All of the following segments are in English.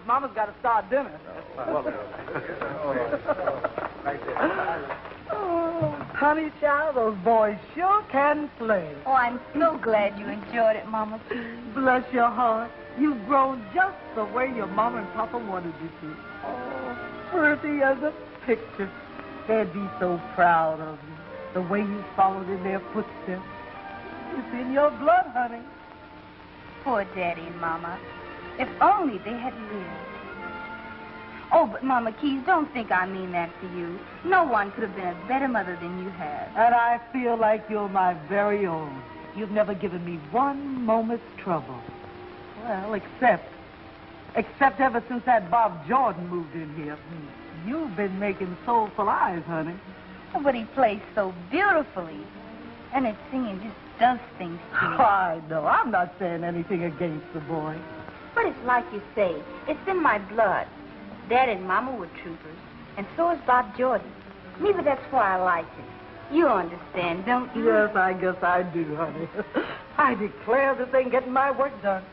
Mama's got to start dinner. Oh, honey child, those boys sure can play. Oh, I'm so glad you enjoyed it, Mama. Bless your heart. You've grown just the way your Mama and Papa wanted you to. Oh, pretty as a picture. They'd be so proud of you. The way you followed in their footsteps. It's in your blood, honey. Poor Daddy and Mama. If only they had lived. Oh, but Mama Keys, don't think I mean that to you. No one could have been a better mother than you have. And I feel like you're my very own. You've never given me one moment's trouble. Well, except ever since that Bob Jordan moved in here. You've been making soulful eyes, honey. Oh, but he plays so beautifully. And his singing just does things to me. I know. I'm not saying anything against the boy. But it's like you say. It's in my blood. Dad and Mama were troopers. And so is Bob Jordan. Maybe that's why I like him. You understand, don't you? Yes, I guess I do, honey. I declare this ain't getting my work done.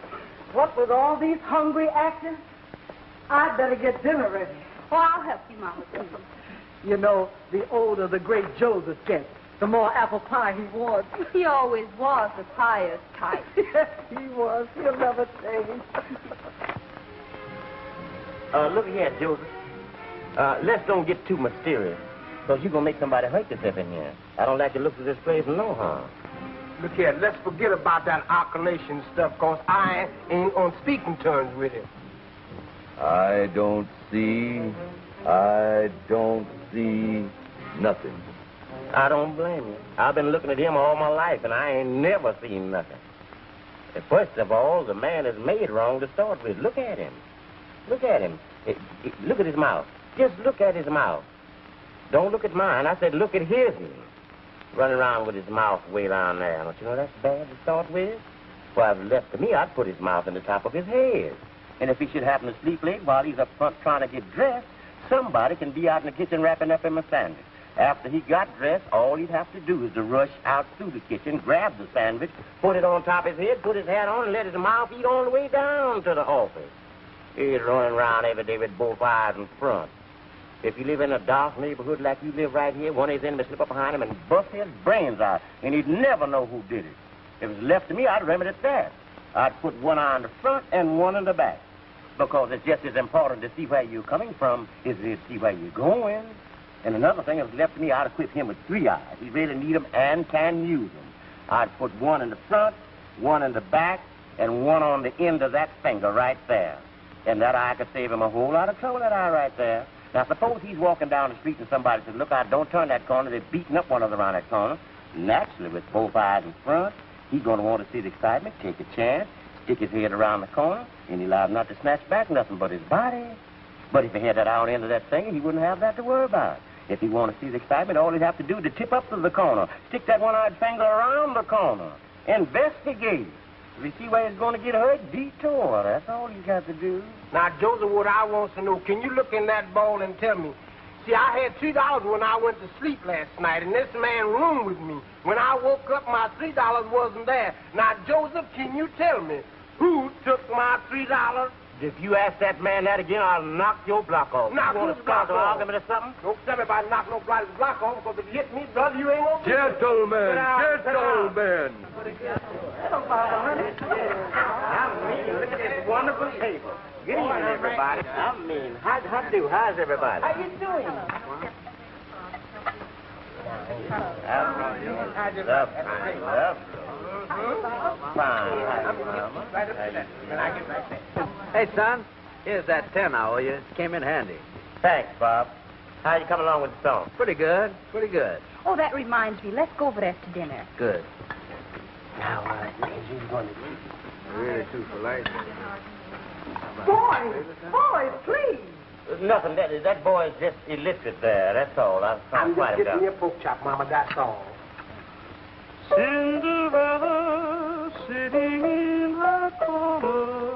What with all these hungry actors? I'd better get dinner ready. Oh, I'll help you, Mama, too. You know, the older the great Joseph gets, the more apple pie he wants. He always was the pious type. Yes, he was. He'll never change. Look here, Joseph. Let's don't get too mysterious, because you're going to make somebody hurt themselves in here. I don't like the looks of this place no harm. Look here, let's forget about that alkylation stuff, because I ain't on speaking terms with him. I don't see nothing. I don't blame you. I've been looking at him all my life, and I ain't never seen nothing. First of all, the man is made wrong to start with. Look at him. Look at him. Look at his mouth. Just look at his mouth. Don't look at mine. I said look at his. Running around with his mouth way down there. Don't you know that's bad to start with? Well, if it left to me, I'd put his mouth in the top of his head. And if he should happen to sleep late while he's up front trying to get dressed, somebody can be out in the kitchen wrapping up him a sandwich. After he got dressed, all he'd have to do is to rush out through the kitchen, grab the sandwich, put it on top of his head, put his hat on, and let his mouth eat all the way down to the office. He's running around every day with both eyes in front. If you live in a dark neighborhood like you live right here, one of his enemies slip up behind him and bust his brains out, and he'd never know who did it. If it was left to me, I'd remedy it fast. I'd put one eye in the front and one in the back, because it's just as important to see where you're coming from as it is to see where you're going. And another thing, if it was left to me, I'd equip him with 3 eyes. He really need them and can use them. I'd put one in the front, one in the back, and one on the end of that finger right there. And that eye could save him a whole lot of trouble, that eye right there. Now, suppose he's walking down the street and somebody says, look out, don't turn that corner. They're beating up one another around that corner. Naturally, with both eyes in front, he's going to want to see the excitement, take a chance, stick his head around the corner, and he'll have not to snatch back nothing but his body. But if he had that eye on the end of that finger, he wouldn't have that to worry about. If he want to see the excitement, all he'd have to do is to tip up to the corner, stick that one-eyed finger around the corner, investigate. If you see where he's going to get hurt, detour. That's all he's got to do. Now, Joseph, what I want to know, can you look in that bowl and tell me? See, I had $2 when I went to sleep last night, and this man roomed with me. When I woke up, my $3 wasn't there. Now, Joseph, can you tell me who took my $3? If you ask that man that again, I'll knock your block off. Knock you want to start an argument or something? Don't tell me about knocking no block off, because if you hit me, brother, you ain't gonna... Gentlemen, gentlemen. Look at this wonderful table. Good evening, everybody. How do? How's everybody? How you doing? Hey, son, here's that 10 I owe you. It came in handy. Thanks, Bob. How you coming along with the song? Pretty good, pretty good. Oh, that reminds me. Let's go over there after dinner. Good. Now, Really too polite. Boys, please. nothing. That boy's just illiterate there. That's all. I'm I'm trying just to fight him getting me down. a pork chop, Mama. That's all. Cinderella sitting in her corner.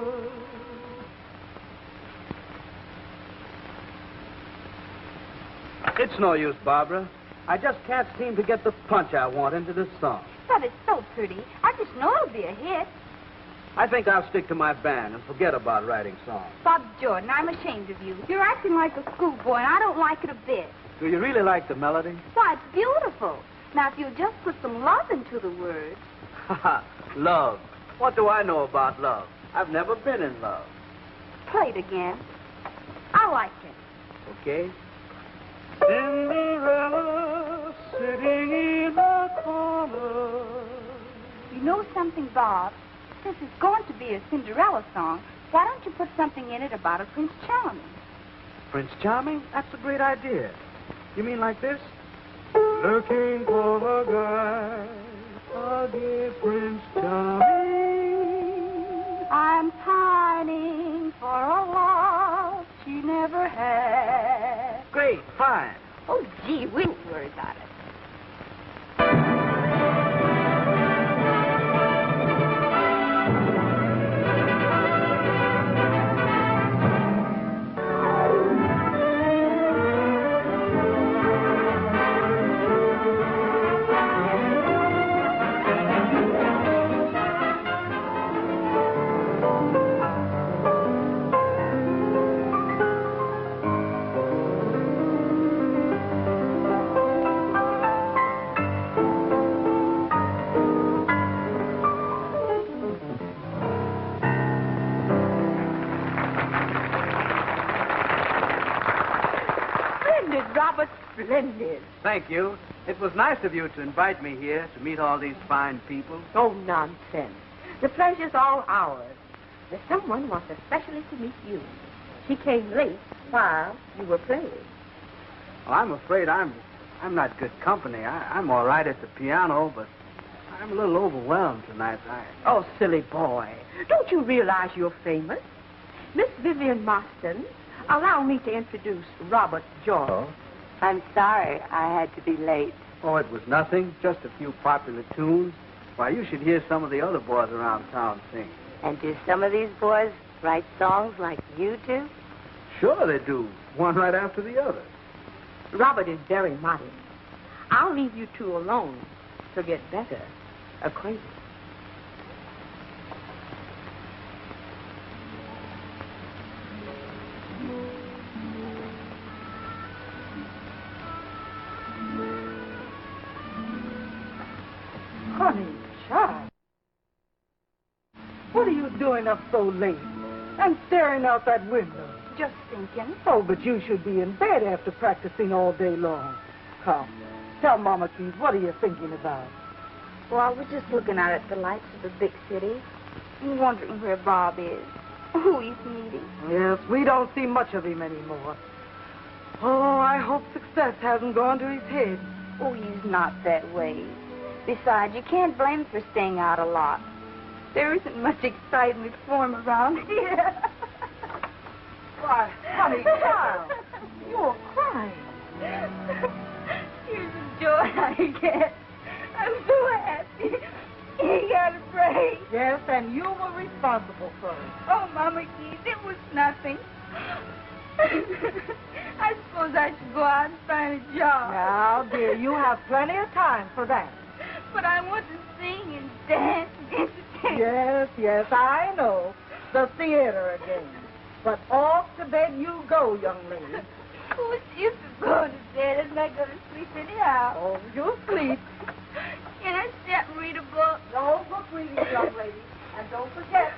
It's no use, Barbara. I just can't seem to get the punch I want into this song. But it's so pretty. I just know it'll be a hit. I think I'll stick to my band and forget about writing songs. Bob Jordan, I'm ashamed of you. You're acting like a schoolboy, and I don't like it a bit. Do you really like the melody? Why, it's beautiful. Now, if you'll just put some love into the words. Love. What do I know about love? I've never been in love. Play it again. I like it. Okay? Cinderella sitting in a corner. You know something, Bob? Since it's going to be a Cinderella song, why don't you put something in it about a Prince Charming? Prince Charming? That's a great idea. You mean like this? Looking for a guy, a dear Prince Charming. I'm pining for a love she never had. Great, fine. Oh, gee, we don't worry about it. Splendid. Thank you. It was nice of you to invite me here to meet all these fine people. Oh, nonsense. The pleasure's all ours. There's someone wants especially to meet you. She came late while you were playing. Well, I'm afraid I'm not good company. I'm all right at the piano, but I'm a little overwhelmed tonight. Oh, silly boy. Don't you realize you're famous? Miss Vivian Marston, allow me to introduce Robert George. Oh? I'm sorry I had to be late. Oh, it was nothing. Just a few popular tunes. Why, you should hear some of the other boys around town sing. And do some of these boys write songs like you do? Sure they do. one right after the other. Robert is very modest. I'll leave you two alone to get better acquainted. Honey, child. What are you doing up so late and staring out that window? Just thinking. Oh, but you should be in bed after practicing all day long. Come, tell Mama Keith, what are you thinking about? Well, I was just looking out at the lights of the big city and wondering where Bob is, who he's meeting. Yes, we don't see much of him anymore. Oh, I hope success hasn't gone to his head. Oh, he's not that way. Besides, you can't blame him for staying out a lot. There isn't much excitement for him around here. Why, honey, child, you're crying. Here's the joy I get. I'm so happy. He got a break. Yes, and you were responsible for it. Oh, Mama Keith, it was nothing. I suppose I should go out and find a job. Now, dear, you have plenty of time for that. But I want to sing and dance and entertain. Yes, I know. The theater again. But off to bed you go, young lady. Who's used to going to bed? Isn't I going to sleep anyhow? Oh, you'll sleep. Can I sit and read a book? No book reading, young lady. And don't forget,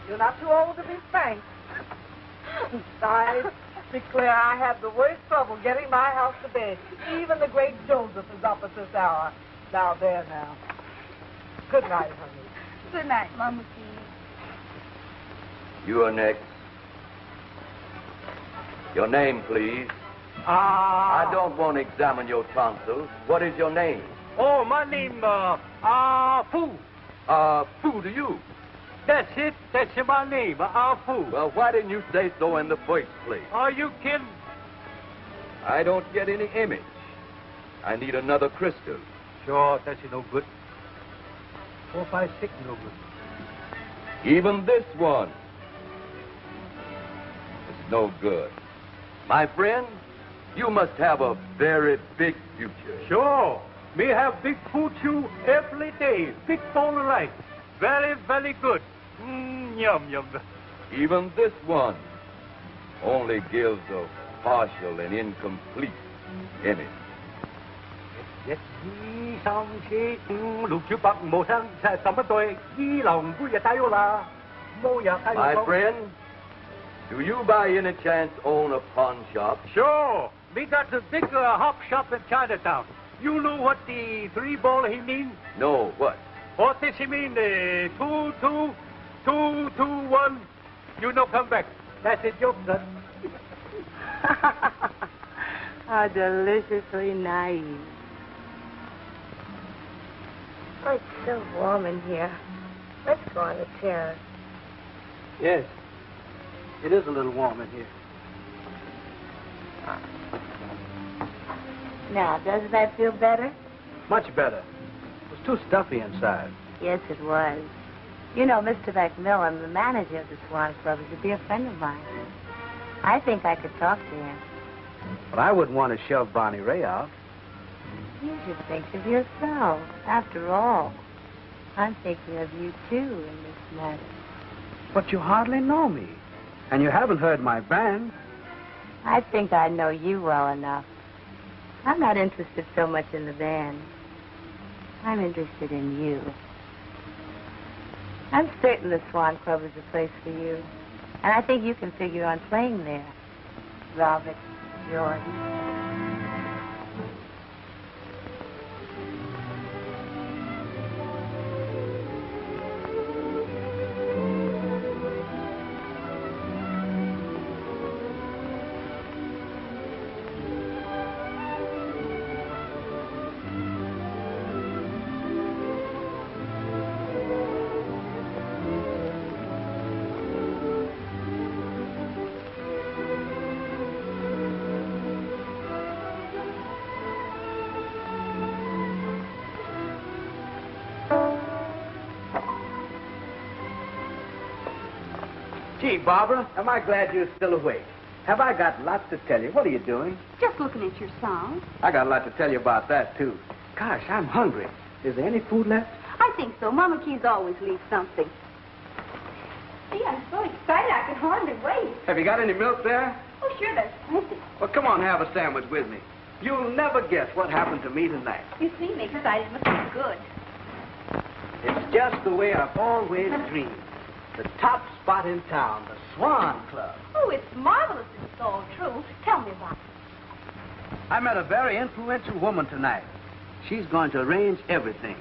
you're not too old to be spanked. I declare I have the worst trouble getting my house to bed. Even the great Joseph is up at this hour. Now, there now. Good night, honey. Good night, Mama Keith. You are next. Your name, please. I don't want to examine your tonsils. What is your name? Oh, my name, Fu. Fu to you. That's it. That's my name, Fu. Well, why didn't you say so in the first place? Are you kidding? I don't get any image. I need another crystal. Sure, that's no good. 4, 5, 6, no good. Even this one is no good. My friend, you must have a very big future. Sure. Me have big food you every day. Big bowl of rice. Very, very good. Yum, yum. Even this one only gives a partial and incomplete image. Yes, 2, 3, 4, 5, 6, 7, 8, 9, 10, 11, 12, 13, 14, 15. My friend, do you by any chance own a pawn shop? Sure. We got a big hop shop in Chinatown. You know what the 3 ball he mean? No, what? What does he mean? 2, 2, 2, 2, 1. You know, come back. That's a joke, son. How deliciously naive. Oh, it's so warm in here. Let's go on the terrace. Yes. It is a little warm in here. Now, doesn't that feel better? Much better. It was too stuffy inside. Yes, it was. You know, Mr. McMillan, the manager of the Swan Club, is to be a friend of mine. I think I could talk to him. But I wouldn't want to shove Barney Ray out. You should think of yourself. After all, I'm thinking of you, too, in this matter. But you hardly know me. And you haven't heard my band. I think I know you well enough. I'm not interested so much in the band. I'm interested in you. I'm certain the Swan Club is a place for you. And I think you can figure on playing there. Robert, Jordan. Gee, Barbara, am I glad you're still awake. Have I got lots to tell you? What are you doing? Just looking at your song. I got a lot to tell you about that, too. Gosh, I'm hungry. Is there any food left? I think so. Mama Keys always leaves something. See, I'm so excited I can hardly wait. Have you got any milk there? Oh, sure, there's plenty. Well, come on, have a sandwich with me. You'll never guess what happened to me tonight. You seem excited. Must be good. It's just the way I've always dreamed. The top spot in town, the Swan Club. Oh, it's marvelous. It's all true. Tell me about it. I met a very influential woman tonight. She's going to arrange everything.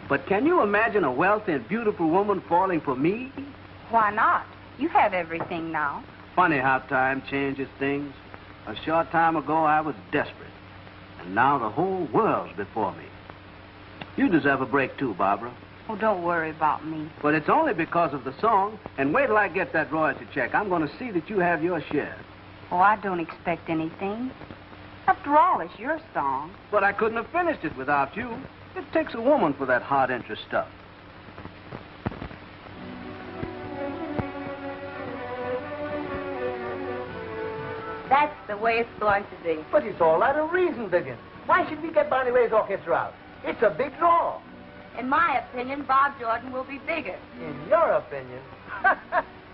But can you imagine a wealthy and beautiful woman falling for me? Why not? You have everything now. Funny how time changes things. A short time ago, I was desperate. And now the whole world's before me. You deserve a break, too, Barbara. Oh, don't worry about me. But it's only because of the song. And wait till I get that royalty check. I'm going to see that you have your share. Oh, I don't expect anything. After all, it's your song. But I couldn't have finished it without you. It takes a woman for that hard interest stuff. That's the way it's going to be. But it's all out of reason, Vivian. Why should we get Barney Ray's orchestra out? It's a big draw. In my opinion, Bob Jordan will be bigger. In your opinion?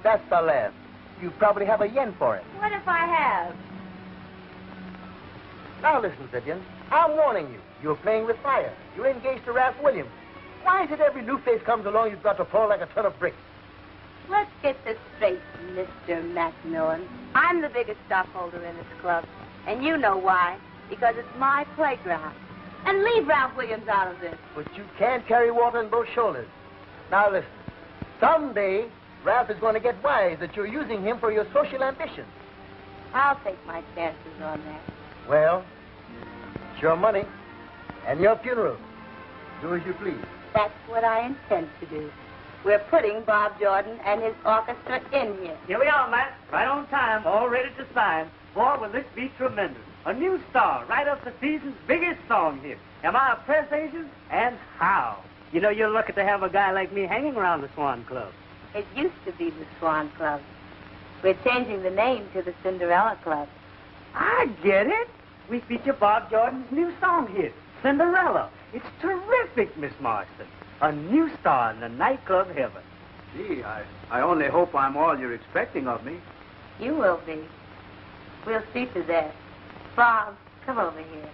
That's the laugh. You probably have a yen for it. What if I have? Now listen, Vivian. I'm warning you. You're playing with fire. You're engaged to Ralph Williams. Why is it every new face comes along you've got to fall like a ton of bricks? Let's get this straight, Mr. Macmillan. I'm the biggest stockholder in this club. And you know why. Because it's my playground. And leave Ralph Williams out of this. But you can't carry water on both shoulders. Now listen. Someday, Ralph is going to get wise that you're using him for your social ambitions. I'll take my chances on that. Well, it's your money and your funeral. Do as you please. That's what I intend to do. We're putting Bob Jordan and his orchestra in here. Here we are, Matt. Right on time, all ready to sign. Boy, will this be tremendous. A new star, right up the season's biggest song hit. Am I a press agent? And how? You know, you're lucky to have a guy like me hanging around the Swan Club. It used to be the Swan Club. We're changing the name to the Cinderella Club. I get it. We feature Bob Jordan's new song hit, Cinderella. It's terrific, Miss Marston. A new star in the nightclub heaven. Gee, I only hope I'm all you're expecting of me. You will be. We'll see to that. Bob, come over here.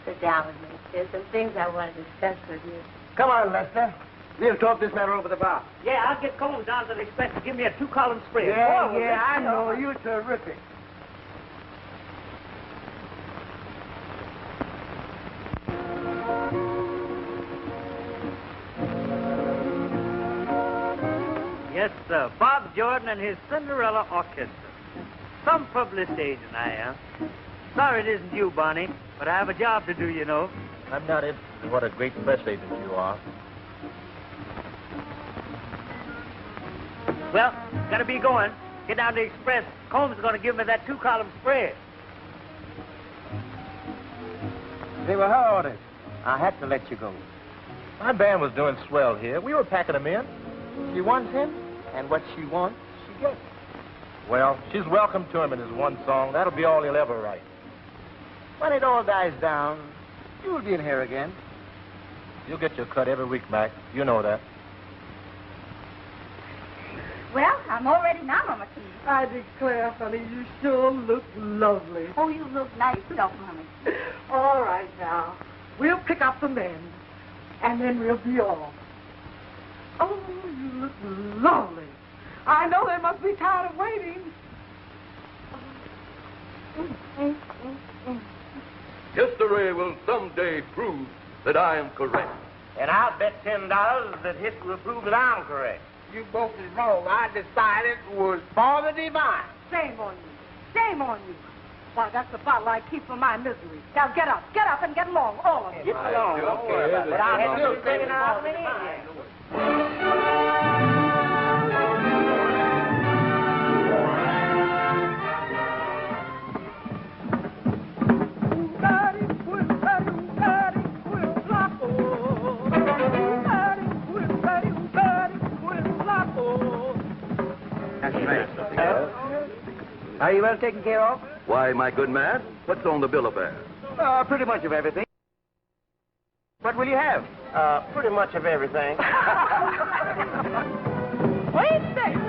Sit down with me. There's some things I want to discuss with you. Come on, Lester. We'll talk this matter over the bar. Yeah, I'll get Combs down to the express to give me a 2-column spread. Yeah, I know. You're terrific. Yes, sir. Bob Jordan and his Cinderella Orchestra. Some publicity agent I am. Sorry it isn't you, Barney, but I have a job to do, you know. I'm not interested in what a great press agent you are. Well, gotta be going. Get down to the express. Combs is gonna give me that 2-column spread. They were her orders. I had to let you go. My band was doing swell here. We were packing them in. She wants him, and what she wants, she gets. Well, she's welcome to him in his one song. That'll be all he'll ever write. When it all dies down, you'll be in here again. You'll get your cut every week, Mac. You know that. Well, I'm all ready now, Mama Keys. I declare, honey, you sure look lovely. Oh, you look nice yourself, Mommy. All right, now. We'll pick up the men, and then we'll be off. Oh, you look lovely. I know they must be tired of waiting. History will someday prove that I am correct. And I'll bet $10 that history will prove that I'm correct. You both is wrong. I decided it was for the divine. Shame on you. Shame on you. Why, that's the bottle I keep for my misery. Now get up and get along, all of you. Get along, don't worry about it. But I'll have to bring it out of me. Now, Are you well taken care of? Why, my good man, what's on the bill of fare? Pretty much of everything. What will you have? Pretty much of everything. Wait a second.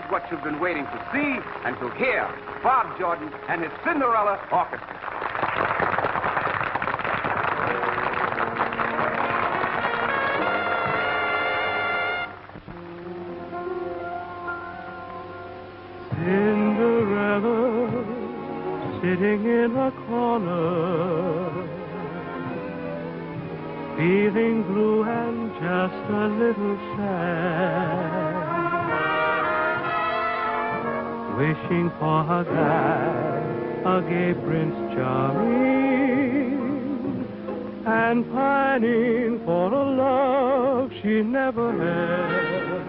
What you've been waiting to see and to hear. Bob Jordan and his Cinderella Orchestra. Cinderella sitting in a corner, feeling blue and just a little sad. Wishing for her guy, a gay Prince Charming, and pining for a love she never had.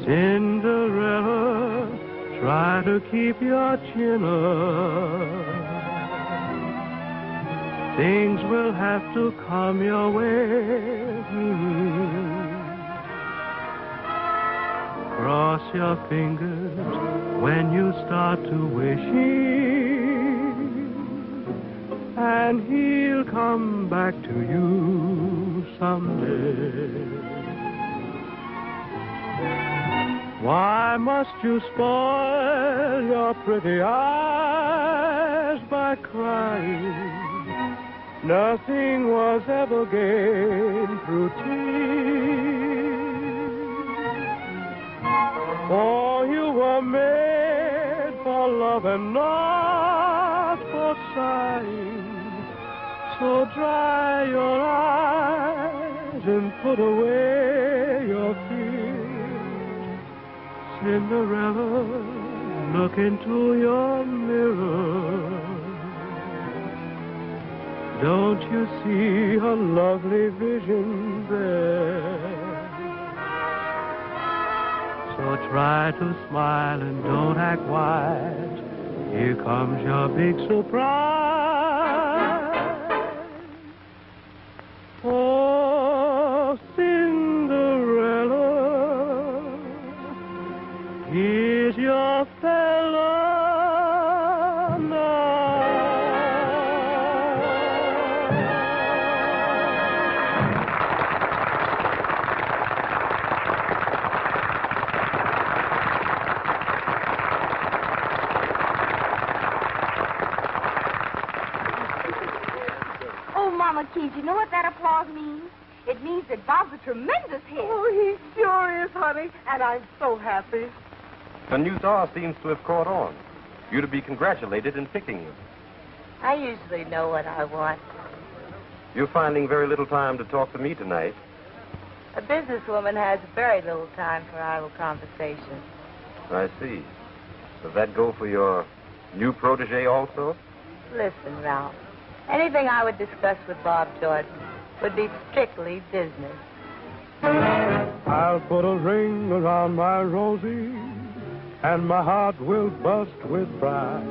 Cinderella, try to keep your chin up. Things will have to come your way. Cross your fingers when you start to wishing, and he'll come back to you someday. Why must you spoil your pretty eyes by crying? Nothing was ever gained through tears. For you were made for love and not for sighing. So dry your eyes and put away your fears. Cinderella, look into your mirror. Don't you see a lovely vision there? So try to smile and don't act wise. Here comes your big surprise. Oh, Cinderella, here's your fella now. Mama Keys, you know what that applause means? It means that Bob's a tremendous hit. Oh, he sure is, honey, and I'm so happy. The new star seems to have caught on. you to be congratulated in picking you. I usually know what I want. You're finding very little time to talk to me tonight. A businesswoman has very little time for idle conversation. I see. Does that go for your new protege also? Listen, Ralph. Anything I would discuss with Bob Jordan would be strictly business. I'll put a ring around my Rosie, and my heart will bust with pride.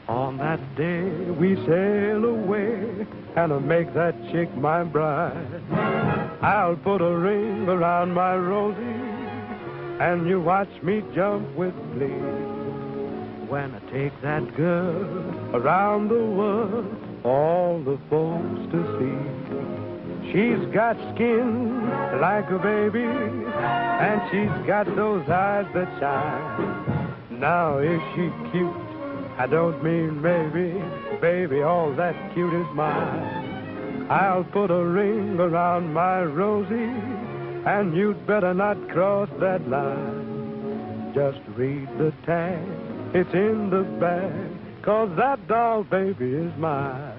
On that day we sail away, and I'll make that chick my bride. I'll put a ring around my Rosie, and you watch me jump with glee. When I take that girl around the world, all the folks to see. She's got skin like a baby, and she's got those eyes that shine. Now is she cute? I don't mean maybe, baby, all that cute is mine. I'll put a ring around my Rosie, and you'd better not cross that line. Just read the tag, it's in the bag, 'cause that doll baby is mine.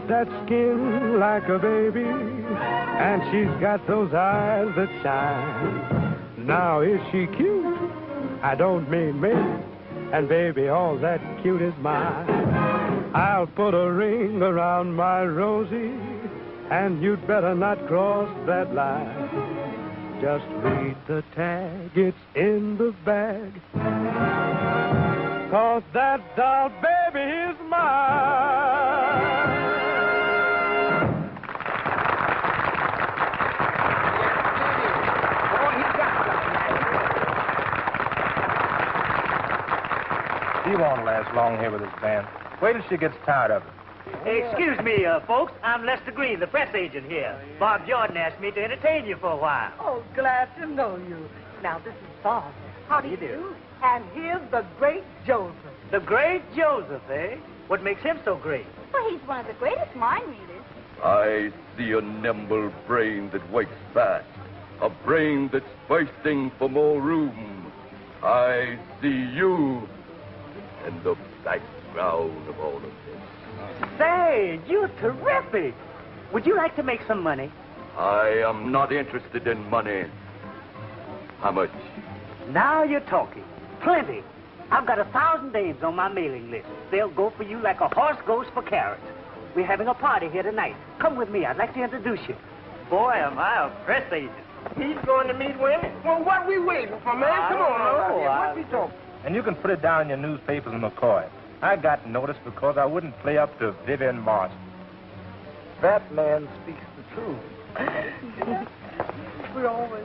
That skin like a baby, and she's got those eyes that shine. Now is she cute? I don't mean me, and baby, all that cute is mine. I'll put a ring around my Rosie, and you'd better not cross that line. Just read the tag, it's in the bag, 'cause that doll baby is mine. He won't last long here with his band. Wait till she gets tired of it. Excuse me, folks. I'm Lester Green, the press agent here. Bob Jordan asked me to entertain you for a while. Oh, glad to know you. Now, this is Bob. How do you do? And here's the great Joseph. The great Joseph, eh? What makes him so great? Well, he's one of the greatest mind readers. I see a nimble brain that wakes fast, a brain that's thirsting for more room. I see you in the background of all of this. Say, you're terrific. Would you like to make some money? I am not interested in money. How much? Now you're talking. Plenty. I've got 1,000 names on my mailing list. They'll go for you like a horse goes for carrots. We're having a party here tonight. Come with me. I'd like to introduce you. Boy, am I a press agent. He's going to meet women? Well, what we waiting for, man? Come on, what's he talking? And you can put it down in your newspapers, McCoy. I got notice because I wouldn't play up to Vivian Marsh. That man speaks the truth. We always...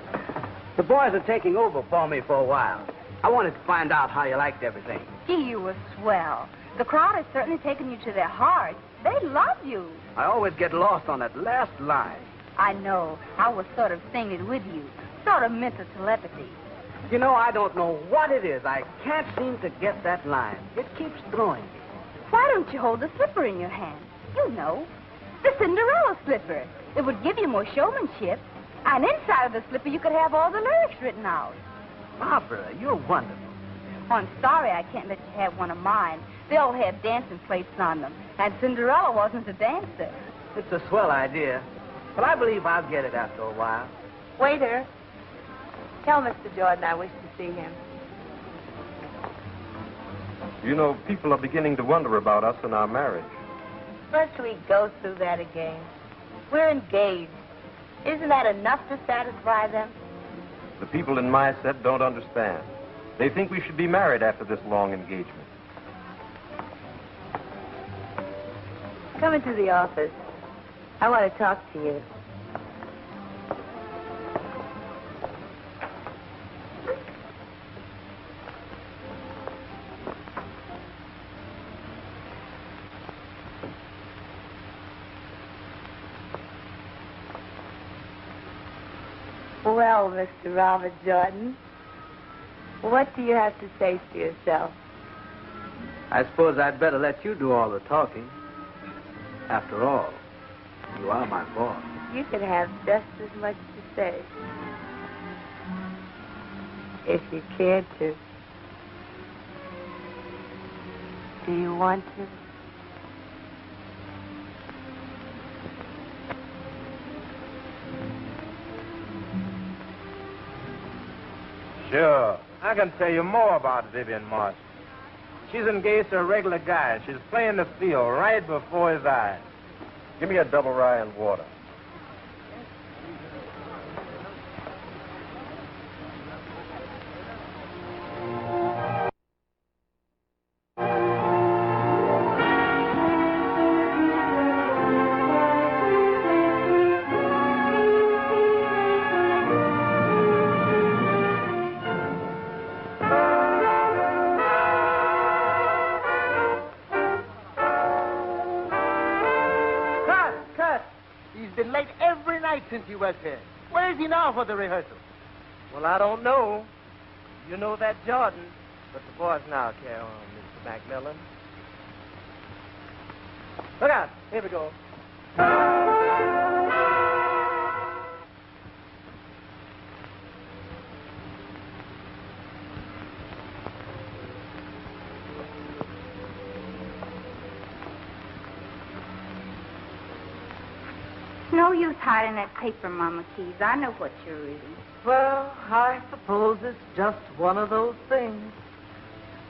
The boys are taking over for me for a while. I wanted to find out how you liked everything. Gee, you were swell. The crowd has certainly taken you to their hearts. They love you. I always get lost on that last line. I know. I was sort of singing with you. Sort of mental telepathy. You know, I don't know what it is. I can't seem to get that line. It keeps throwing me. Why don't you hold the slipper in your hand? You know, the Cinderella slipper. It would give you more showmanship. And inside of the slipper, you could have all the lyrics written out. Barbara, you're wonderful. Oh, I'm sorry I can't let you have one of mine. They all have dancing plates on them. And Cinderella wasn't a dancer. It's a swell idea. But I believe I'll get it after a while. Waiter, tell Mr. Jordan I wish to see him. You know, people are beginning to wonder about us and our marriage. Must we go through that again? We're engaged. Isn't that enough to satisfy them? The people in my set don't understand. They think we should be married after this long engagement. Come into the office. I want to talk to you. Well, Mr. Robert Jordan, what do you have to say for yourself? I suppose I'd better let you do all the talking. After all, you are my boss. You could have just as much to say. If you cared to. Do you want to? Sure. I can tell you more about Vivian Marshall. She's engaged to a regular guy. She's playing the field right before his eyes. Give me a double rye and water. Since he was here. Where is he now for the rehearsal? Well, I don't know. You know that Jordan. But the boys now carry on, Mr. Macmillan. Look out. Here we go. No use hiding that paper, Mama Keys. I know what you're reading. Well, I suppose it's just one of those things.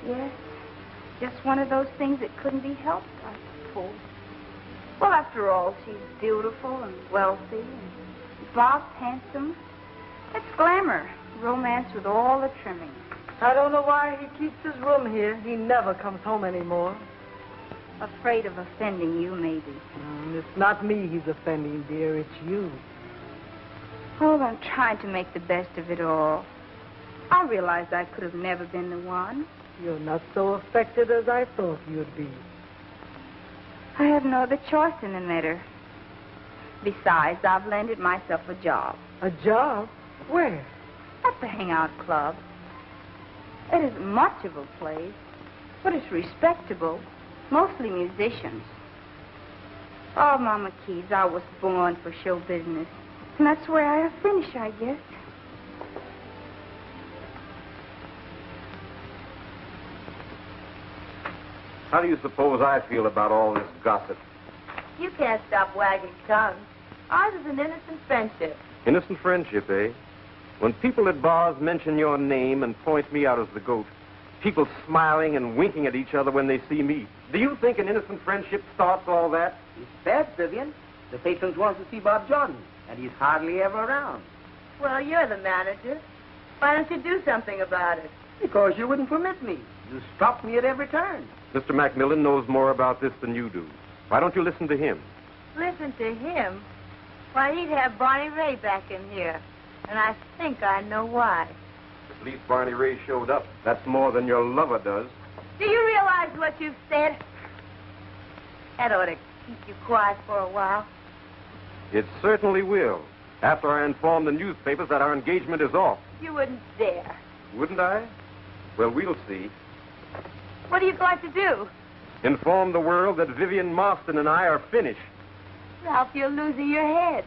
Yes, just one of those things that couldn't be helped, I suppose. Well, after all, she's beautiful and wealthy, and Bob's handsome. It's glamour, romance with all the trimmings. I don't know why he keeps his room here. He never comes home anymore. Afraid of offending you, maybe. It's not me he's offending, dear. It's you. Oh, I'm trying to make the best of it all. I realized I could have never been the one. You're not so affected as I thought you'd be. I have no other choice in the matter. Besides, I've landed myself a job. A job? Where? At the Hangout Club. It isn't much of a place, but it's respectable. Mostly musicians. Oh, Mama Keys, I was born for show business. And that's where I finish, I guess. How do you suppose I feel about all this gossip? You can't stop wagging tongues. Ours is an innocent friendship. Innocent friendship, eh? When people at bars mention your name and point me out as the goat, people smiling and winking at each other when they see me, do you think an innocent friendship starts all that? It's bad, Vivian. The patrons want to see Bob Jordan, and he's hardly ever around. Well, you're the manager. Why don't you do something about it? Because you wouldn't permit me. You stopped me at every turn. Mr. Macmillan knows more about this than you do. Why don't you listen to him? Listen to him? Why, he'd have Barney Ray back in here. And I think I know why. At least Barney Ray showed up. That's more than your lover does. Do you realize what you've said? That ought to keep you quiet for a while. It certainly will. After I inform the newspapers that our engagement is off. You wouldn't dare. Wouldn't I? Well, we'll see. What are you going to do? Inform the world that Vivian Marston and I are finished. Ralph, you're losing your head.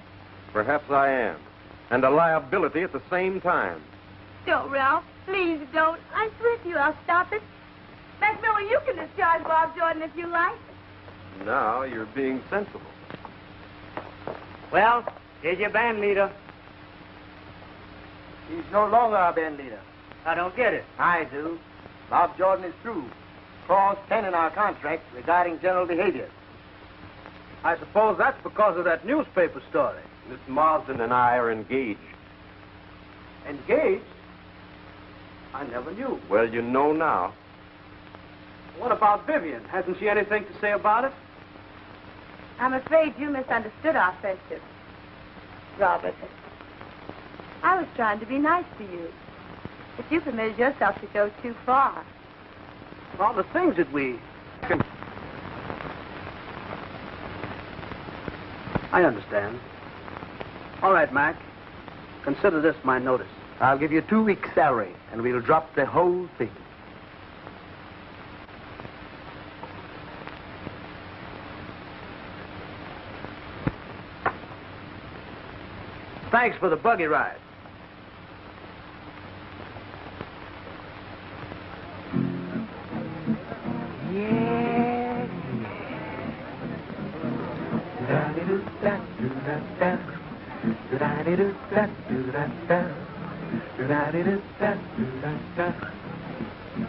Perhaps I am. And a liability at the same time. Don't, Ralph. Please don't. I swear to you I'll stop it. Macmillan, you can discharge Bob Jordan if you like. Now you're being sensible. Well, here's your band leader. He's no longer our band leader. I don't get it. I do. Bob Jordan is through. Clause 10 in our contract regarding general behavior. I suppose that's because of that newspaper story. Miss Marsden and I are engaged. Engaged? I never knew. Well, you know now. What about Vivian? Hasn't she anything to say about it? I'm afraid you misunderstood our friendship, Robert. I was trying to be nice to you, but you permitted yourself to go too far. All the things that we... I understand. All right, Mac. Consider this my notice. I'll give you 2 weeks' salary, and we'll drop the whole thing. Thanks for the buggy ride.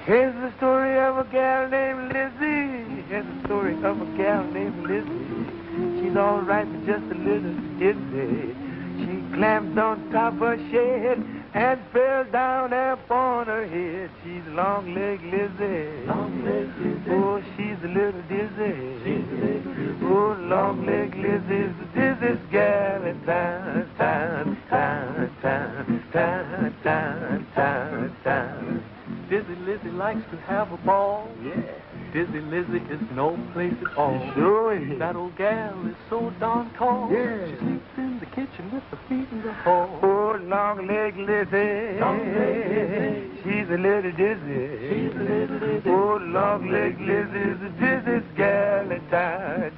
Here's the story of a gal named Lizzie. Here's the story of a gal named Lizzie. She's all right, but just a little dizzy. She clamped on top of a shed and fell down upon her head. She's long-legged Lizzie. Long-legged Lizzie. Oh, she's a little dizzy. She's a little dizzy. Oh, long-legged Lizzie's the dizziest gal in town. Dizzy Lizzie likes to have a ball. Yeah. Dizzy Lizzie is no place at all. Sure is. That old gal is so darn tall. Yeah. She sleeps in the kitchen with her feet in the hall. Oh, long-legged Lizzie. Long-legged Lizzie. She's a little dizzy. She's a little dizzy. Oh, long-legged Lizzie is the dizziest gal in town.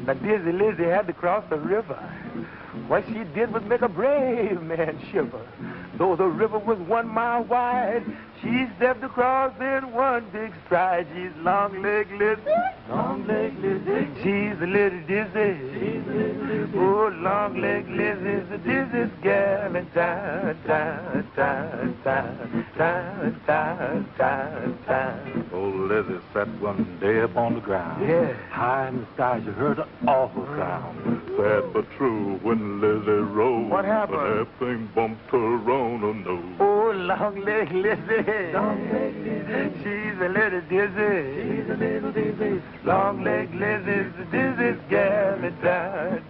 Now, Dizzy Lizzie had to cross the river. What she did was make a brave man shiver. Though the river was 1 mile wide, she stepped across in one big stride. She's long-legged Lizzie. Long-legged Lizzie. She's a little dizzy. She's a little dizzy. Oh, long-legged Lizzie's the dizziest gal in town. Old Lizzie sat one day upon the ground. Yeah. High in the sky, she heard an awful sound. Sad but true, when Lizzie rose, What happened? that thing bumped her on her nose. Oh, long-legged Lizzie. Long-legged Lizzie. She's a little dizzy. She's a little dizzy. Long-legged Lizzie's the dizziest gal in town.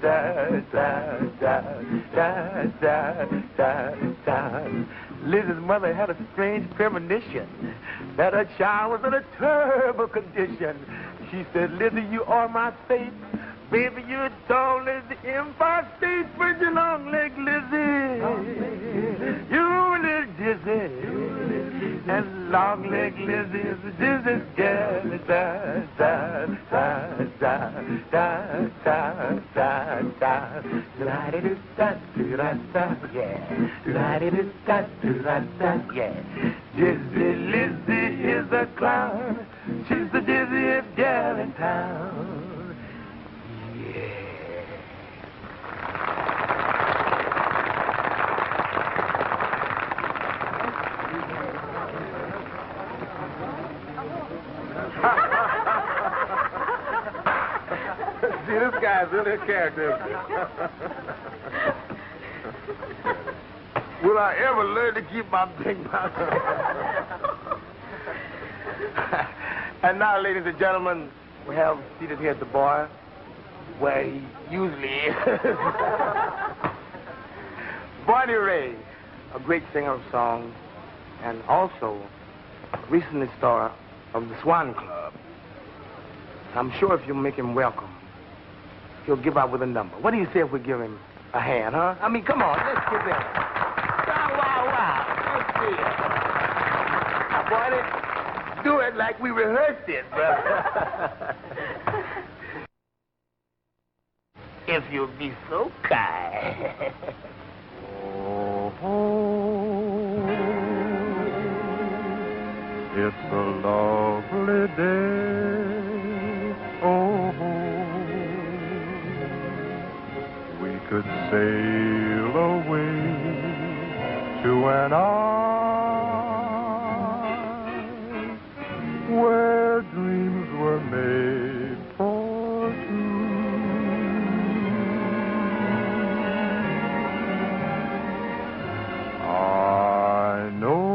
Lizzie's mother had a strange premonition that her child was in a terrible condition. She said, Lizzie, you are my fate. Baby, you're tall as the Empire State Bridge, long-legged Lizzie. You're a little dizzy. And long-legged Lizzie is the dizziest gal in town. Yeah. Dizzy Lizzie is a clown. She's the dizziest gal in town. See, this guy's really a character. Will I ever learn to keep my big mouth? And now, ladies and gentlemen, we have seated here at the bar where he usually is. Barney Ray, a great singer of songs, and also recently star of the Swan Club. I'm sure if you make him welcome, he'll give out with a number. What do you say if we give him a hand, huh? I mean, come on, let's give him. Wow. Let's see it. Now, Barney, do it like we rehearsed it, brother. If you'll be so kind. It's a lovely day. Oh, we could sail away to an isle where dreams were made for two. I know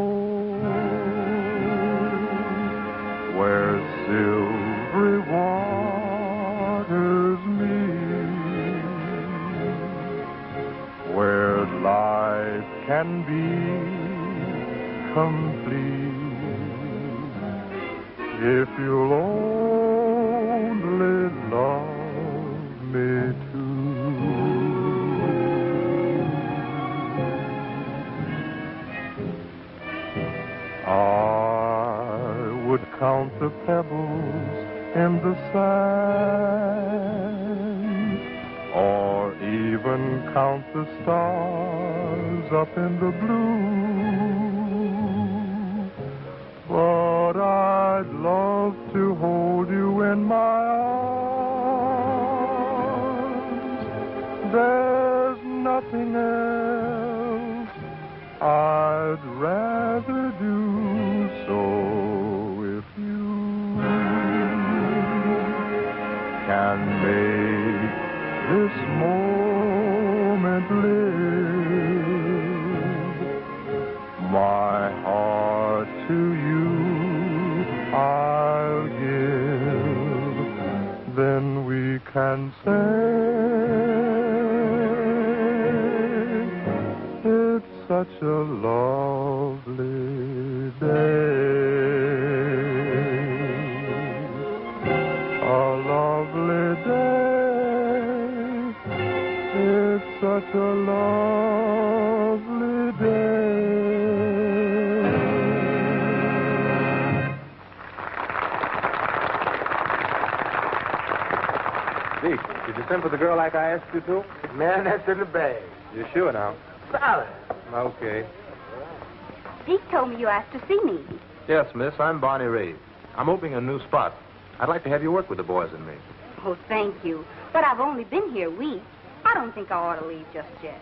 where silvery waters meet, where life can be complete if you'll only love me. count the pebbles in the sand, or even count the stars up in the blue. But I'd love to hold you in my arms. There's nothing else I'd rather do, so if you can make this moment live, my heart to you I'll give, then we can say it's such a lovely day. A lovely day. It's such a lovely day. Deek, did you send for the girl like I asked you to? Man, that's in the bag. You sure now? Solid. Okay. Deek told me you asked to see me. Yes, miss. I'm Barney Ray. I'm opening a new spot. I'd like to have you work with the boys and me. Oh, thank you. But I've only been here a week. I don't think I ought to leave just yet.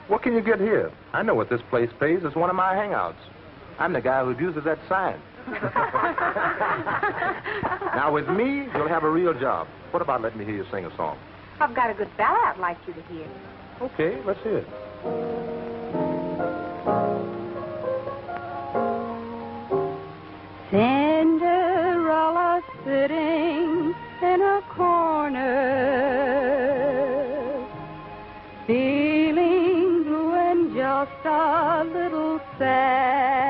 What can you get here? I know what this place pays. It's one of my hangouts. I'm the guy who abuses that sign. Now, with me, you'll have a real job. What about letting me hear you sing a song? I've got a good ballad I'd like you to hear. Okay, let's hear it. Cinderella sitting in a corner, feeling blue and just a little sad,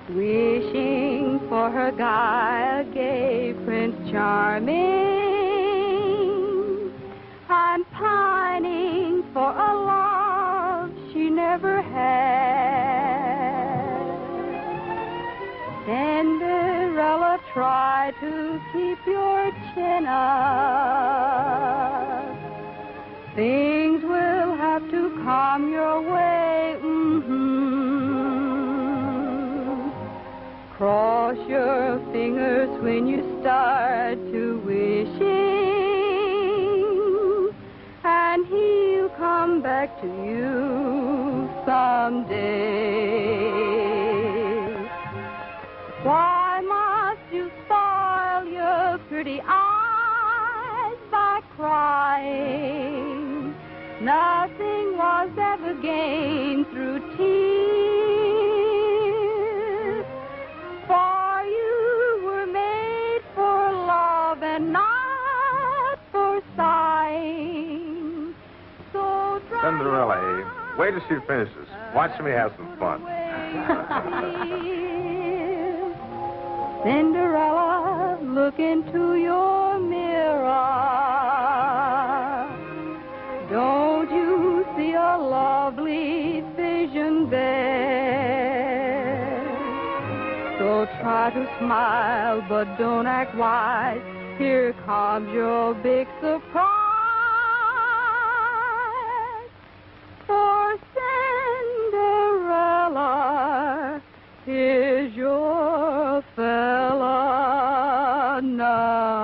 wishing for her guy, a gay Prince Charming, and pining for a love she never had. Cinderella, try to keep your chin up. Things will have to come your way. Cross your fingers when you start to wishing, and he'll come back to you someday. Why must you spoil your pretty eyes by crying? Nothing was ever gained through tears, for you were made for love and not for sighing. So Cinderella, wait till she finishes. Watch me have some fun. Cinderella, look into your mirror. Don't you see a lovely vision there? So try to smile, but don't act wise. Here comes your big surprise. For Cinderella, here's your fella now.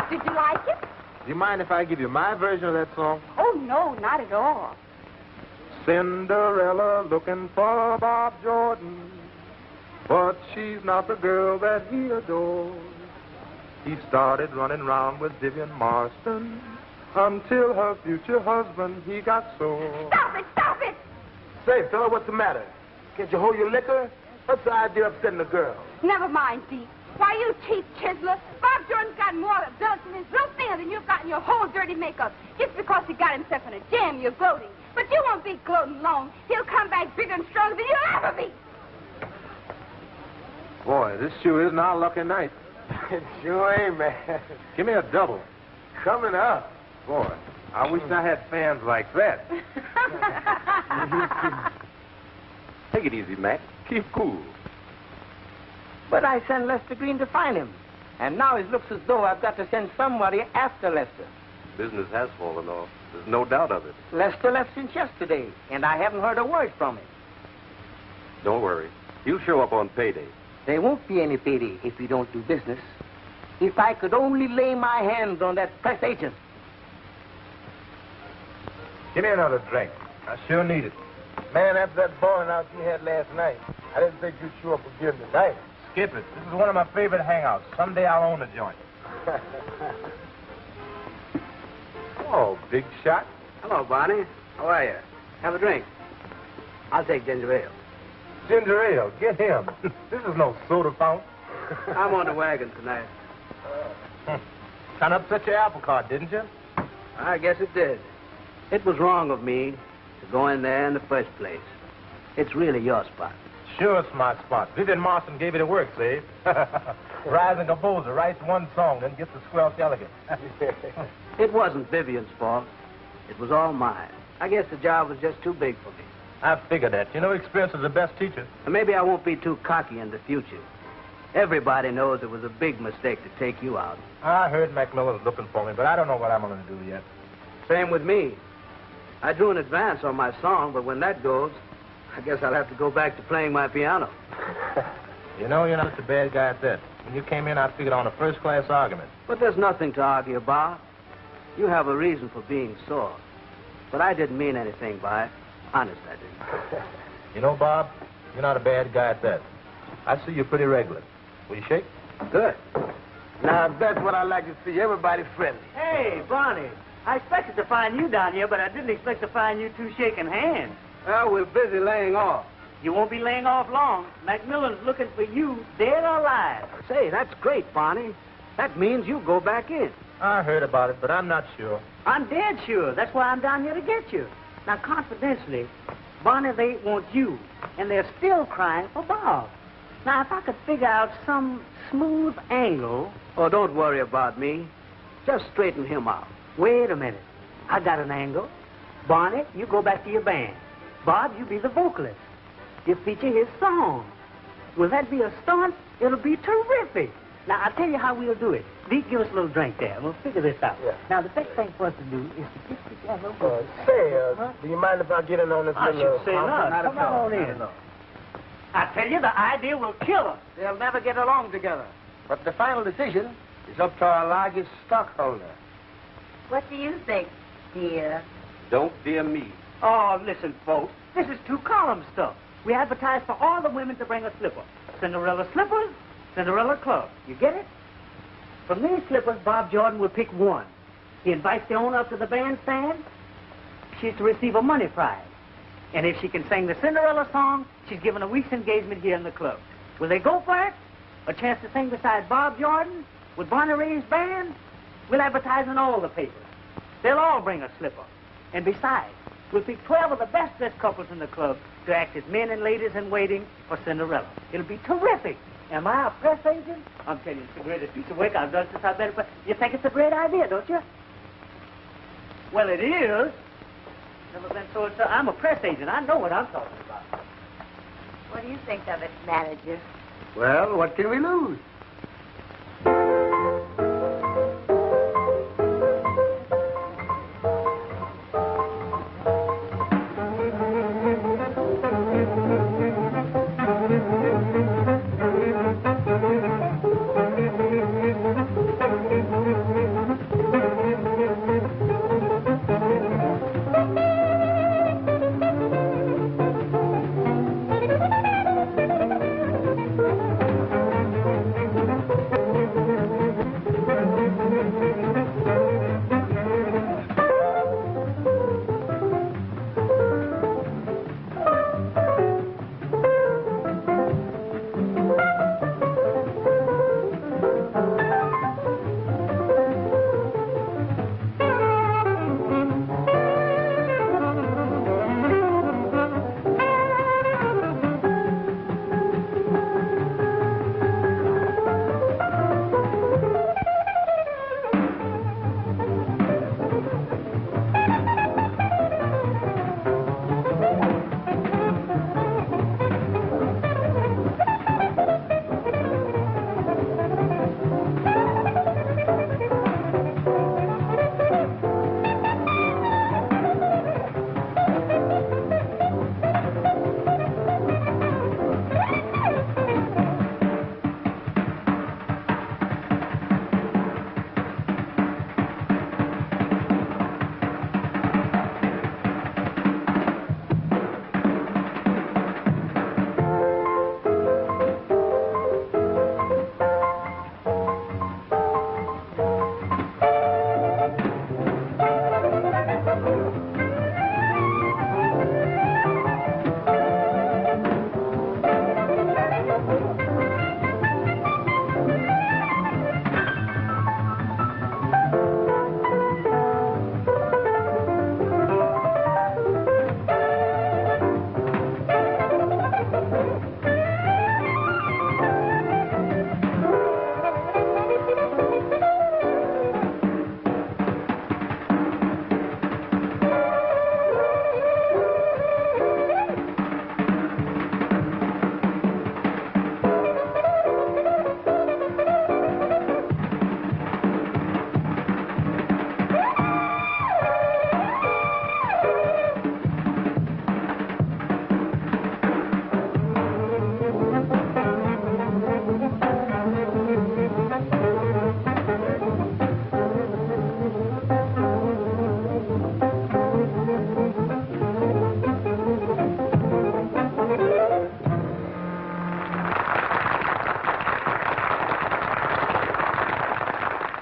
Did you like it? Do you mind if I give you my version of that song? Oh, no, not at all. Cinderella looking for Bob Jordan, but she's not the girl that he adores. He started running round with Vivian Marston until her future husband, he got sore. Stop it, stop it! Say, fella, what's the matter? Can't you hold your liquor? What's the idea of upsetting the girl? Never mind, Deek. Why, you cheap chiseler, Bob Jordan's got more ability in his little finger than you've got in your whole dirty makeup. Just because he got himself in a jam, you're gloating. But you won't be gloating long. He'll come back bigger and stronger than you'll ever be. Boy, this sure isn't our lucky night. It sure ain't, man. Give me a double. Coming up. Boy, I wish I had fans like that. Take it easy, Mac. Keep cool. But I sent Lester Green to find him. And now it looks as though I've got to send somebody after Lester. Business has fallen off. There's no doubt of it. Lester left since yesterday, and I haven't heard a word from him. Don't worry. He'll show up on payday. There won't be any payday if we don't do business. If I could only lay my hands on that press agent. Give me another drink. I sure need it. Man, after that bowling out you had last night, I didn't think you'd show up again tonight. Skip it. This is one of my favorite hangouts. Someday I'll own a joint. Oh, big shot. Hello, Barney. How are you? Have a drink. I'll take ginger ale. Ginger ale. Get him. This is no soda fountain. I'm on the wagon tonight. Kind of upset your apple cart, didn't you? I guess it did. It was wrong of me to go in there in the first place. It's really your spot. Sure it's my spot. Vivian Marston gave you the work, see? Rising composer, writes one song, then gets the squelch elegant. It wasn't Vivian's fault. It was all mine. I guess the job was just too big for me. I figured that. You know, experience is the best teacher. And maybe I won't be too cocky in the future. Everybody knows it was a big mistake to take you out. I heard Macmillan's looking for me, but I don't know what I'm going to do yet. Same with me. I drew an advance on my song, but when that goes, I guess I'll have to go back to playing my piano. You know, you're not such a bad guy at that. When you came in, I figured on a first-class argument. But there's nothing to argue about. You have a reason for being sore. But I didn't mean anything by it. Honest, I didn't. You know, Bob, you're not a bad guy at that. I see you pretty regular. Will you shake? Good. Now, that's what I like to see. Everybody friendly. Hey, Barney. I expected to find you down here, but I didn't expect to find you two shaking hands. Well, we're busy laying off. You won't be laying off long. Macmillan's looking for you, dead or alive. Say, that's great, Barney. That means you go back in. I heard about it, but I'm not sure. I'm dead sure. That's why I'm down here to get you. Now, confidentially, Barney, they want you, and they're still crying for Bob. Now, if I could figure out some smooth angle... Oh, don't worry about me. Just straighten him out. Wait a minute. I got an angle. Barney, you go back to your band. Bob, you be the vocalist. You feature his song. Will that be a stunt? It'll be terrific. Now, I'll tell you how we'll do it. Deek, give us a little drink there. We'll figure this out. Yeah. Now, the best thing for us to do is to get together... Do you mind if I get in on this I little... should say not. Come on in. I tell you, the idea will kill us. They'll never get along together. But the final decision is up to our largest stockholder. What do you think, dear? Don't dear me. Oh, listen, folks. This is two-column stuff. We advertise for all the women to bring a slipper. Cinderella slippers, Cinderella club. You get it? From these slippers, Bob Jordan will pick one. He invites the owner up to the bandstand. She's to receive a money prize. And if she can sing the Cinderella song, she's given a week's engagement here in the club. Will they go for it? A chance to sing beside Bob Jordan with Barney Ray's band? We'll advertise in all the papers. They'll all bring a slipper. And besides, we'll pick 12 of the best-dressed couples in the club to act as men and ladies in waiting for Cinderella. It'll be terrific. Am I a press agent? I'm telling you, it's the greatest piece of work I've done since I've been... But you think it's a great idea, don't you? Well, it is. Never been so... I'm a press agent. I know what I'm talking about. What do you think of it, manager? Well, what can we lose?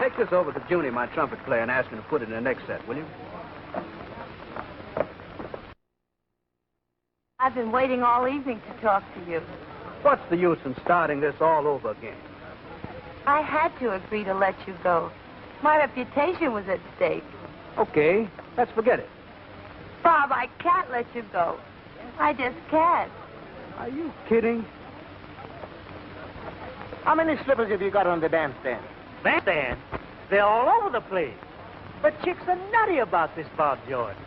take this over to Junie, my trumpet player, and ask him to put it in the next set, will you? I've been waiting all evening to talk to you. What's the use in starting this all over again? I had to agree to let you go. My reputation was at stake. Okay, let's forget it. Bob, I can't let you go. I just can't. Are you kidding? How many slippers have you got on the bandstand? Bandstand? They're all over the place. But chicks are nutty about this, Bob Jordan.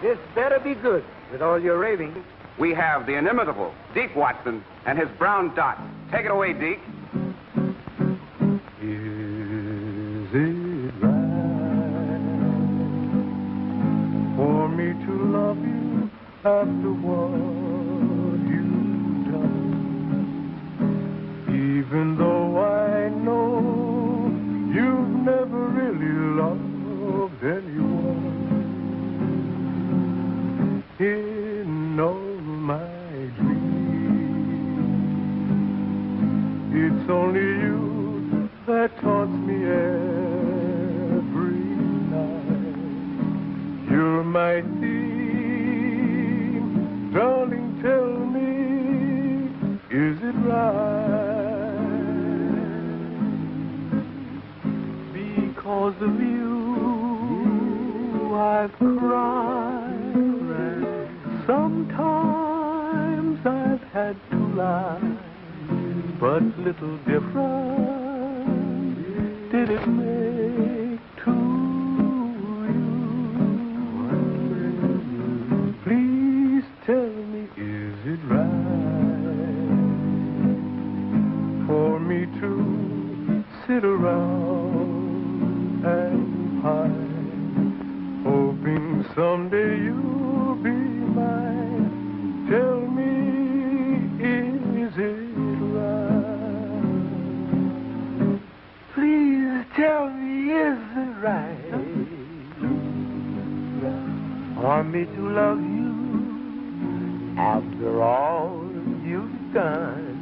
This better be good with all your raving. We have the inimitable Deek Watson and his brown dot. Take it away, Deek. Is it right for me to love you after what you've done? Even though I know you've never really loved anyone. In all my dreams, it's only you that taunts me every night. You're my theme, darling, tell me, is it right? Because of you, I've cried. Sometimes I've had to lie, but little difference did it make to you. Please tell me, is it right for me to sit around and pine, hoping someday you'll be mine? Tell me, is it right? Please tell me, is it right for me to love you after all you've done?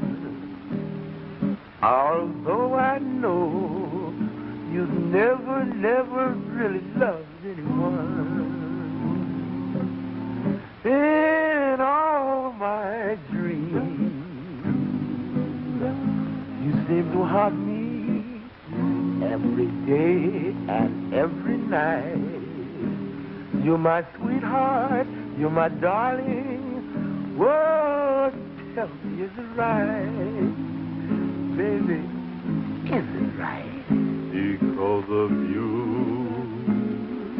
Although I know you've never really loved anyone. In all my dreams, you seem to haunt me every day and every night. You're my sweetheart, you're my darling. Whoa, tell me, is it right? Baby, is it right? Because of you,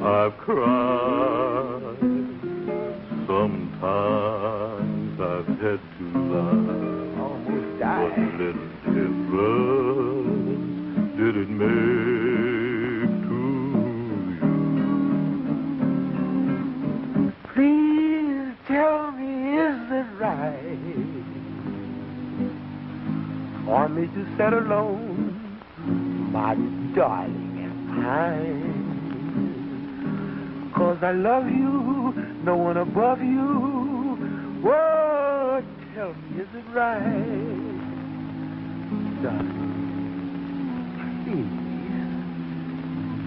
I've cried. Sometimes I've had to lie. Almost died. What little difference did it make to you? Please tell me, is it right for me to sit alone, my darling, and pine? 'Cause I love you, no one above you. Whoa, tell me, is it right? Darling, please,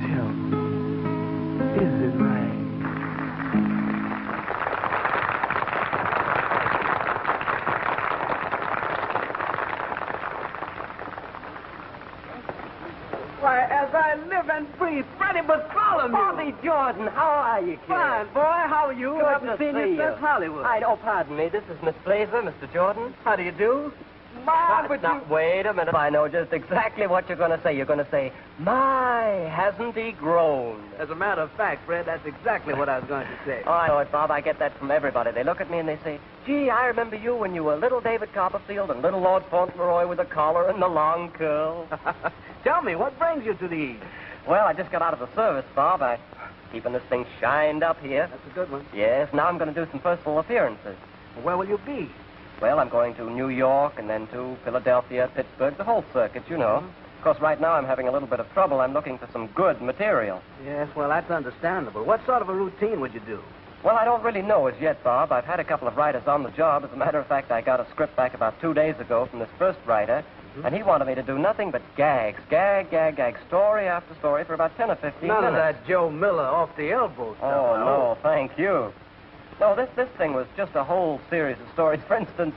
tell me, is it right? Why, as I live and breathe, Freddie Bartholomew. Bobby Jordan, how are you, kid? Fine, boy. How are you? Good Haven't to seen see you you. since Hollywood. Oh, pardon me. This is Miss Blazer, Mr. Jordan. How do you do? My, but Now, wait a minute. I know just exactly what you're going to say. You're going to say, my, hasn't he grown? As a matter of fact, Fred, that's exactly what I was going to say. Oh, I know it, Bob. I get that from everybody. They look at me and they say, gee, I remember you when you were little David Copperfield and little Lord Fauntleroy with the collar and the long curl. Tell me, what brings you to the East? Well, I just got out of the service, Bob. I'm keeping this thing shined up here. That's a good one. Yes, now I'm going to do some personal appearances. Well, where will you be? Well, I'm going to New York and then to Philadelphia, Pittsburgh, the whole circuit, you know. Of course, right now I'm having a little bit of trouble. I'm looking for some good material. Yes, well, that's understandable. What sort of a routine would you do? Well, I don't really know as yet, Bob. I've had a couple of writers on the job. As a matter of fact, I got a script back about 2 days ago from this first writer, and he wanted me to do nothing but gags, gag, story after story for about 10 or 15 None minutes. of that Joe Miller off the elbow stuff. Oh, no, thank you. No, this thing was just a whole series of stories. For instance,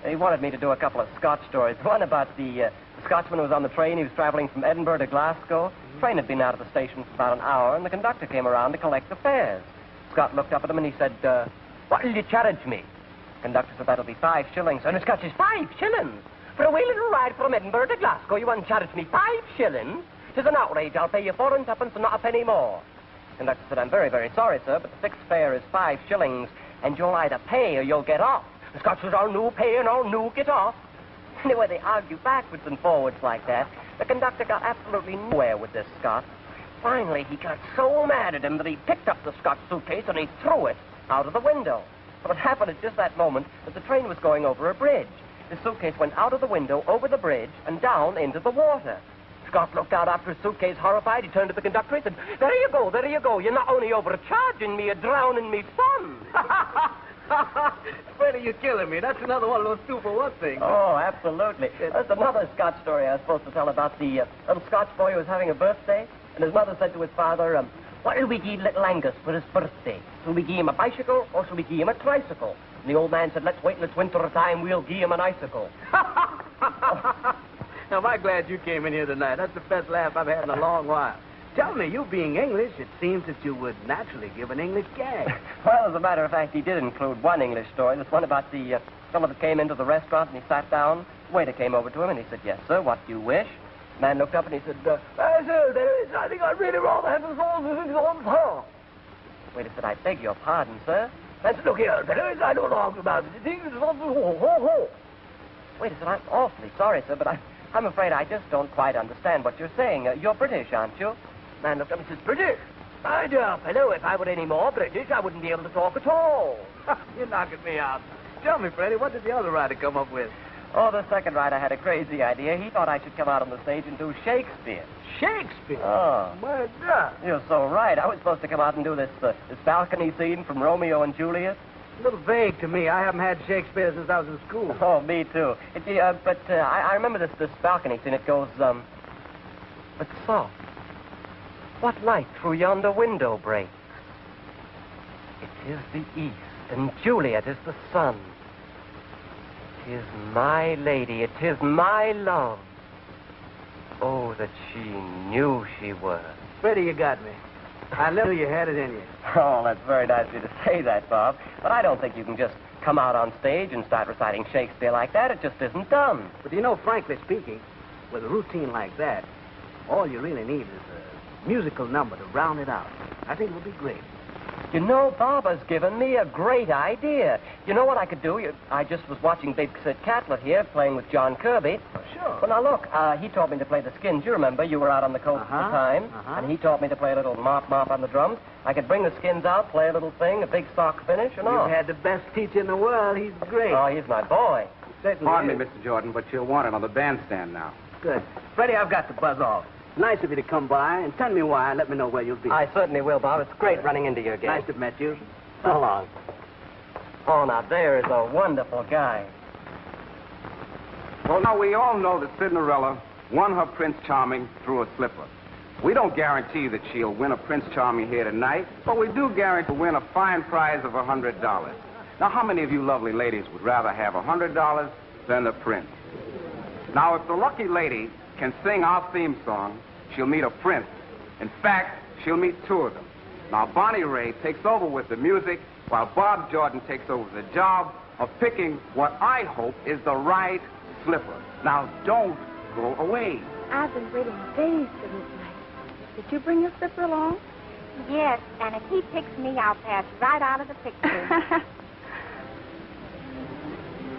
he wanted me to do a couple of Scotch stories. One about the Scotchman who was on the train. He was traveling from Edinburgh to Glasgow. The train had been out of the station for about an hour, and the conductor came around to collect the fares. Scott looked up at him and he said, "What'll you charge me?" The conductor said, "That'll be 5 shillings. And the Scotch is 5 shillings. For a wee little ride from Edinburgh to Glasgow, you want to charge me 5 shillings? 'Tis an outrage. I'll pay you 4 and 2pence and not a penny more." The conductor said, "I'm very, very sorry, sir, but the fixed fare is 5 shillings, and you'll either pay or you'll get off." The Scotch says, "I'll no pay and I'll no get off." Anyway, they argued backwards and forwards like that. The conductor got absolutely nowhere with this Scot. Finally, he got so mad at him that he picked up the Scotch suitcase and he threw it out of the window. But it happened at just that moment that the train was going over a bridge. The suitcase went out of the window, over the bridge, and down into the water. Scott looked out after his suitcase, horrified. He turned to the conductor and said, there you go. You're not only overcharging me, you're drowning me son." Freddie, you're killing me. That's another one of those 2-for-1 things. Oh, absolutely. That's another Scotch story I was supposed to tell about the little Scotch boy who was having a birthday. And his mother said to his father, "What'll we give little Angus for his birthday? Shall we give him a bicycle or shall we give him a tricycle?" And the old man said, "Let's wait till it's winter time. We'll give him an icicle." Now, am I glad you came in here tonight? That's the best laugh I've had in a long while. Tell me, you being English, it seems that you would naturally give an English gag. Well, as a matter of fact, he did include one English story. This one about the fellow that came into the restaurant and he sat down. The waiter came over to him and he said, "Yes, sir, what do you wish?" The man looked up and he said, "Sir, there is nothing I'd really rather have the sauce on top." The waiter said, "I beg your pardon, sir." The man said, "Look here, there is I don't argue about it. The thing is the waiter said, "I'm awfully sorry, sir, but I'm afraid I just don't quite understand what you're saying. You're British, aren't you?" The man looked up and said, "British? My dear fellow, if I were any more British, I wouldn't be able to talk at all." You're knocking me out. Tell me, Freddie, what did the other writer come up with? Oh, the second writer had a crazy idea. He thought I should come out on the stage and do Shakespeare. Shakespeare? Oh. My God. You're so right. I was supposed to come out and do this balcony scene from Romeo and Juliet. A little vague to me. I haven't had Shakespeare since I was in school. Oh, me too. But I remember this balcony scene. It goes, but soft. What light through yonder window breaks? It is the east, and Juliet is the sun. 'Tis my lady, 'tis my love. Oh, that she knew she was. Freddie, you got me. I knew you had it in you. Oh, that's very nice of you to say that, Bob. But I don't think you can just come out on stage and start reciting Shakespeare like that. It just isn't done. But, frankly speaking, with a routine like that, all you really need is a musical number to round it out. I think it would be great. Bob has given me a great idea. You know what I could do? I just was watching Big Sid Catlett here playing with John Kirby. Oh, sure. Well, now, look, he taught me to play the skins. You remember, you were out on the coast at the time. And he taught me to play a little mop on the drums. I could bring the skins out, play a little thing, a big sock finish, and all. You've had the best teacher in the world. He's great. Oh, he's my boy. Pardon me, Mr. Jordan, but you're wanted on the bandstand now. Good. Freddie, I've got to buzz off. Nice of you to come by and tell me why and let me know where you'll be. I certainly will, Bob. It's great running into you again. Nice to have met you. So long. Oh, now, there is a wonderful guy. Well, now, we all know that Cinderella won her Prince Charming through a slipper. We don't guarantee that she'll win a Prince Charming here tonight, but we do guarantee to win a fine prize of $100. Now, how many of you lovely ladies would rather have $100 than the prince? Now, if the lucky lady can sing our theme song, she'll meet a prince. In fact, she'll meet 2 of them. Now, Bonnie Ray takes over with the music, while Bob Jordan takes over the job of picking what I hope is the right slipper. Now, don't go away. I've been waiting days for this night. Did you bring your slipper along? Yes, and if he picks me, I'll pass right out of the picture.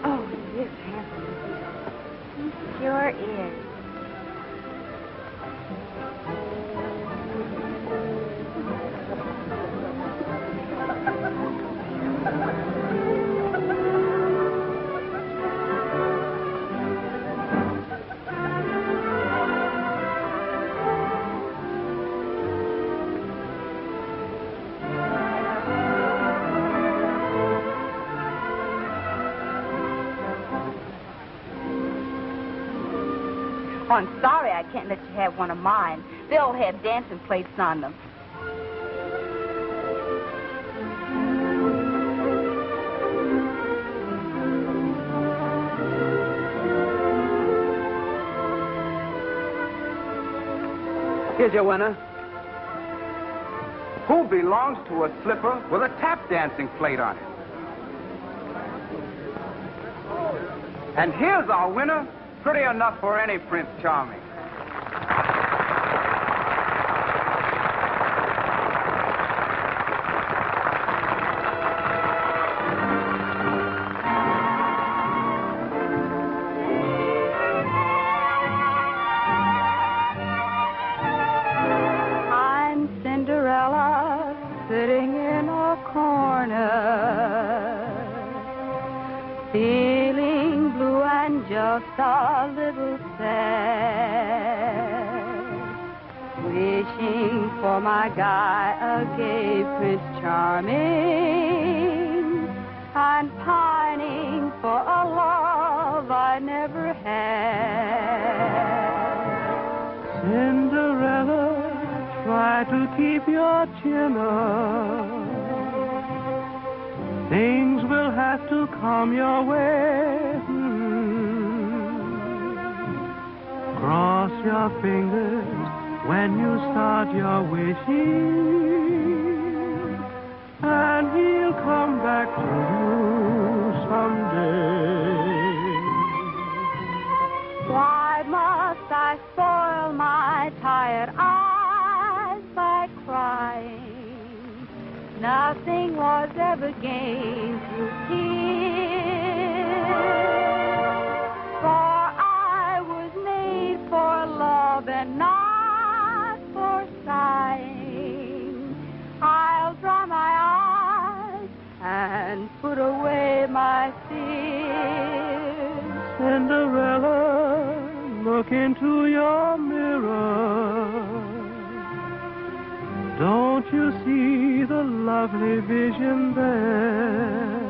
Oh, he is handsome. He sure is. Oh, I'm sorry I can't let you have one of mine. They all have dancing plates on them. Here's your winner. Who belongs to a slipper with a tap dancing plate on it? And here's our winner, pretty enough for any Prince Charming. I'm Cinderella, sitting in a corner, feeling blue and just a little sad, wishing for my guy, a gay Prince Charming, and pining for a love I never had. Cinderella, try to keep your chin up. Things will have to come your way. Cross your fingers when you start your wishing, and he'll come back to you someday. Why must I spoil my tired eyes by crying? Nothing was ever gained through tears, for I was made for love and not for sighing. I'll dry my eyes and put away my fears. Cinderella, look into your mirror. Don't you see the lovely vision there?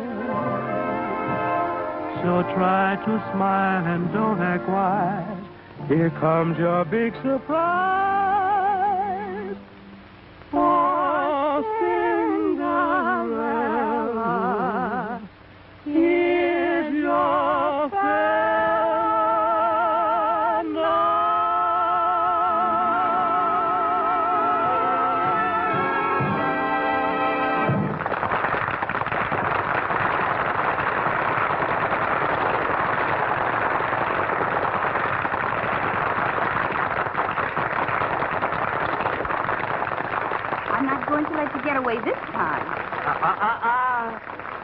So try to smile and don't act wise. Here comes your big surprise. Oh, Cinderella, here's your get away this time.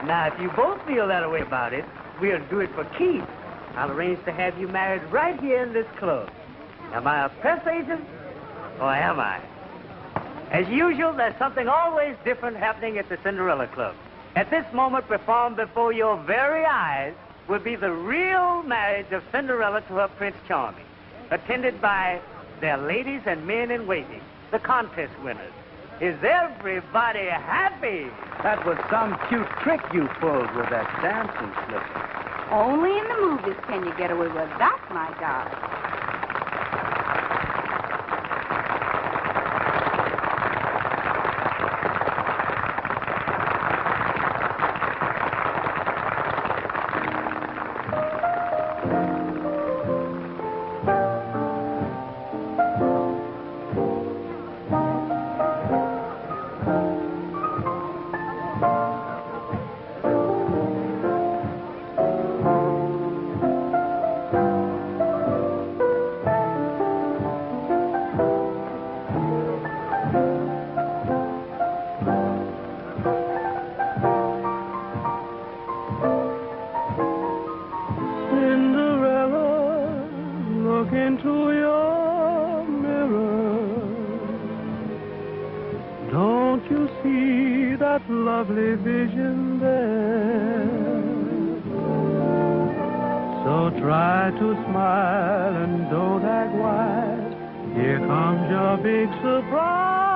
Now, if you both feel that way about it, we'll do it for keeps. I'll arrange to have you married right here in this club. Am I a press agent, or am I? As usual, there's something always different happening at the Cinderella Club. At this moment, performed before your very eyes, will be the real marriage of Cinderella to her Prince Charming, attended by their ladies and men in waiting, the contest winners. Is everybody happy? That was some cute trick you pulled with that dancing slipper. Only in the movies can you get away with that, my darling. Lovely vision there. So try to smile and don't act wise. Here comes your big surprise.